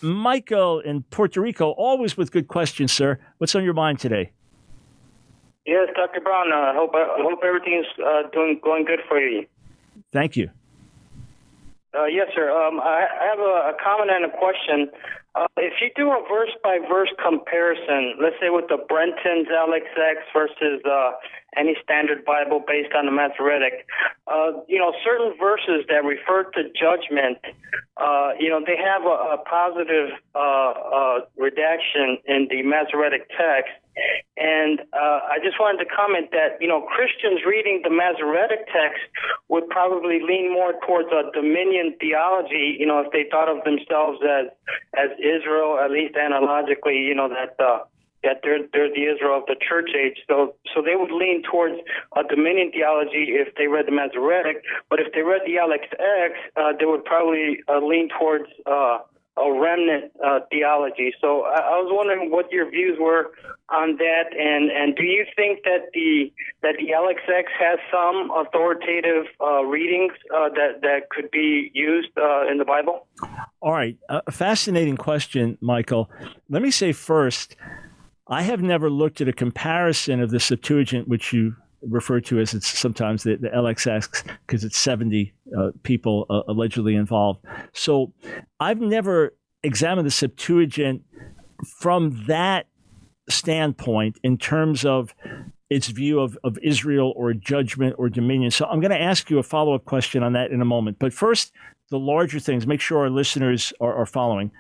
Michael in Puerto Rico, always with good questions, sir. What's on your mind today? Yes, Dr. Brown. I hope everything's going good for you. Thank you. Yes, sir. I have a comment and a question. If you do a verse-by-verse comparison, let's say with the Brenton's LXX versus any standard Bible based on the Masoretic, certain verses that refer to judgment, they have a positive redaction in the Masoretic text. And I just wanted to comment that, Christians reading the Masoretic text would probably lean more towards a dominion theology, if they thought of themselves as Israel, at least analogically, that they're the Israel of the church age. So they would lean towards a dominion theology if they read the Masoretic. But if they read the LXX, they would probably lean towards a remnant theology. So I was wondering what your views were on that, and do you think that the LXX has some authoritative readings that could be used in the Bible? All right, a fascinating question, Michael. Let me say first, I have never looked at a comparison of the Septuagint, which you refer to as it's sometimes the LXX, because it's 70 people allegedly involved. So I've never examined the Septuagint from that standpoint in terms of its view of Israel or judgment or dominion. So I'm going to ask you a follow-up question on that in a moment. But first, the larger things, make sure our listeners are following.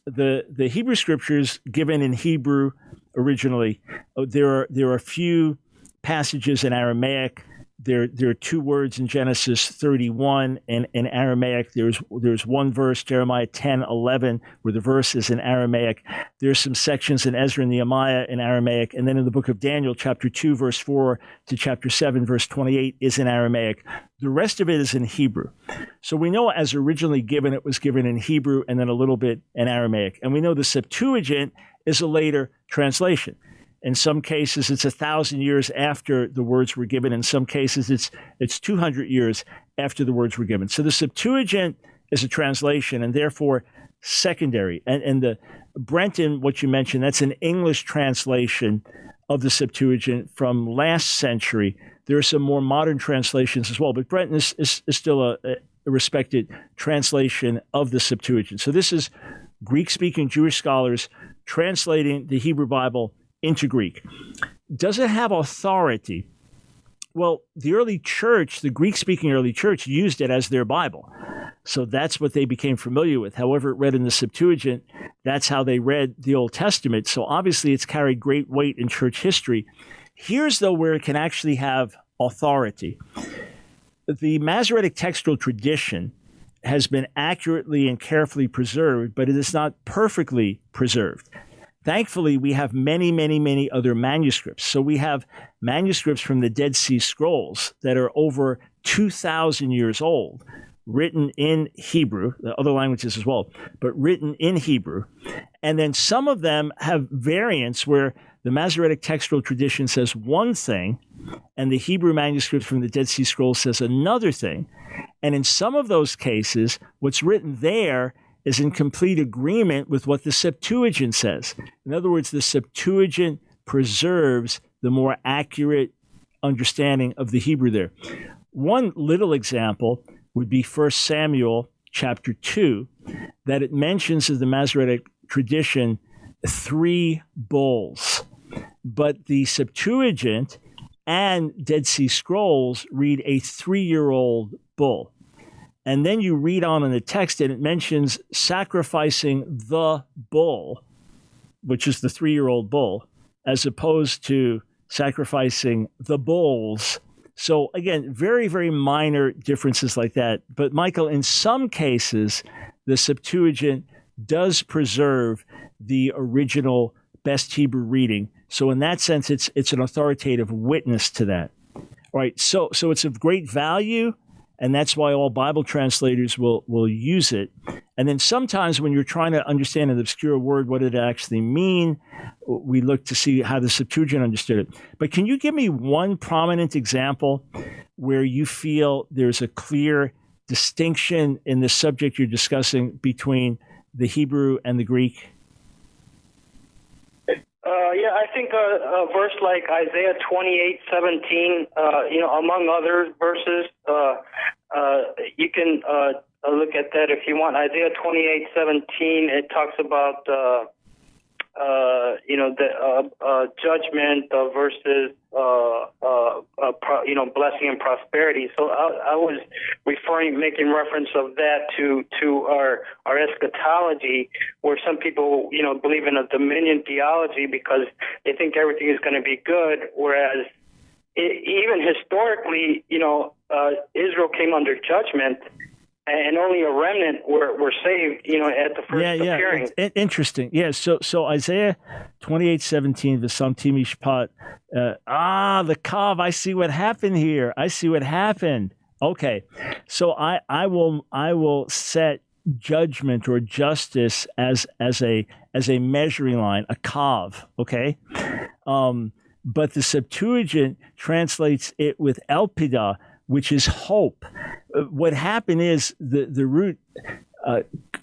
The Hebrew scriptures given in Hebrew originally, there are a few passages in Aramaic. There are two words in Genesis 31 in Aramaic. There's one verse, Jeremiah 10:11, where the verse is in Aramaic. There's some sections in Ezra and Nehemiah in Aramaic. And then in the book of Daniel, chapter 2, verse 4 to chapter 7, verse 28 is in Aramaic. The rest of it is in Hebrew. So we know as originally given, it was given in Hebrew and then a little bit in Aramaic. And we know the Septuagint is a later translation. In some cases, it's 1,000 years after the words were given. In some cases, it's 200 years after the words were given. So the Septuagint is a translation and therefore secondary. And the Brenton, what you mentioned, that's an English translation of the Septuagint from last century. There are some more modern translations as well, but Brenton is still a respected translation of the Septuagint. So this is Greek-speaking Jewish scholars translating the Hebrew Bible into Greek. Does it have authority? Well, the early church, the Greek-speaking early church, used it as their Bible. So that's what they became familiar with. However, it read in the Septuagint, that's how they read the Old Testament. So obviously it's carried great weight in church history. Here's, though, where it can actually have authority. The Masoretic textual tradition has been accurately and carefully preserved, but it is not perfectly preserved. Thankfully, we have many, many, many other manuscripts. So we have manuscripts from the Dead Sea Scrolls that are over 2,000 years old, written in Hebrew, the other languages as well, but written in Hebrew. And then some of them have variants where the Masoretic textual tradition says one thing, and the Hebrew manuscript from the Dead Sea Scrolls says another thing. And in some of those cases, what's written there is in complete agreement with what the Septuagint says. In other words, the Septuagint preserves the more accurate understanding of the Hebrew there. One little example would be 1 Samuel chapter 2, that it mentions of the Masoretic tradition 3 bulls. But the Septuagint and Dead Sea Scrolls read a 3-year-old bull. And then you read on in the text and it mentions sacrificing the bull, which is the 3-year-old bull, as opposed to sacrificing the bulls. So again, very, very minor differences like that. But Michael, in some cases, the Septuagint does preserve the original best Hebrew reading. So in that sense, it's an authoritative witness to that. All right, so it's of great value. And that's why all Bible translators will use it. And then sometimes when you're trying to understand an obscure word, what did it actually mean, we look to see how the Septuagint understood it. But can you give me one prominent example where you feel there's a clear distinction in the subject you're discussing between the Hebrew and the Greek? Yeah, I think a verse like Isaiah 28:17, among other verses, you can look at that if you want. Isaiah 28:17, it talks about the judgment versus blessing and prosperity. So I was making reference of that to our eschatology, where some people believe in a dominion theology because they think everything is going to be good, whereas even historically, Israel came under judgment. And only a remnant were saved, at the first appearing. Interesting. Yeah. So Isaiah 28:17, V'samti mishpat. The kav. I see what happened here. Okay. So I will set judgment or justice as a measuring line, a kav. Okay. But the Septuagint translates it with elpida, which is hope. What happened is the root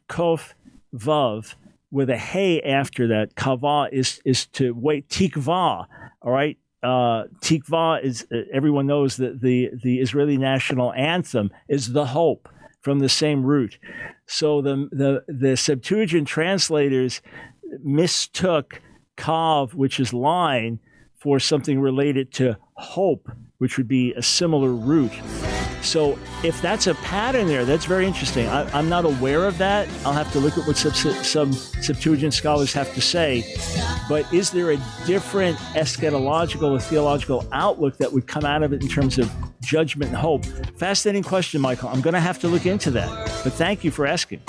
kof vav with a hey after that, kava is to wait, tikva, all right? Tikva is, everyone knows that the Israeli national anthem is the hope from the same root. So the Septuagint translators mistook kav, which is line, for something related to hope, which would be a similar root. So if that's a pattern there, that's very interesting. I'm not aware of that. I'll have to look at what some Septuagint scholars have to say. But is there a different eschatological or theological outlook that would come out of it in terms of judgment and hope? Fascinating question, Michael. I'm going to have to look into that. But thank you for asking.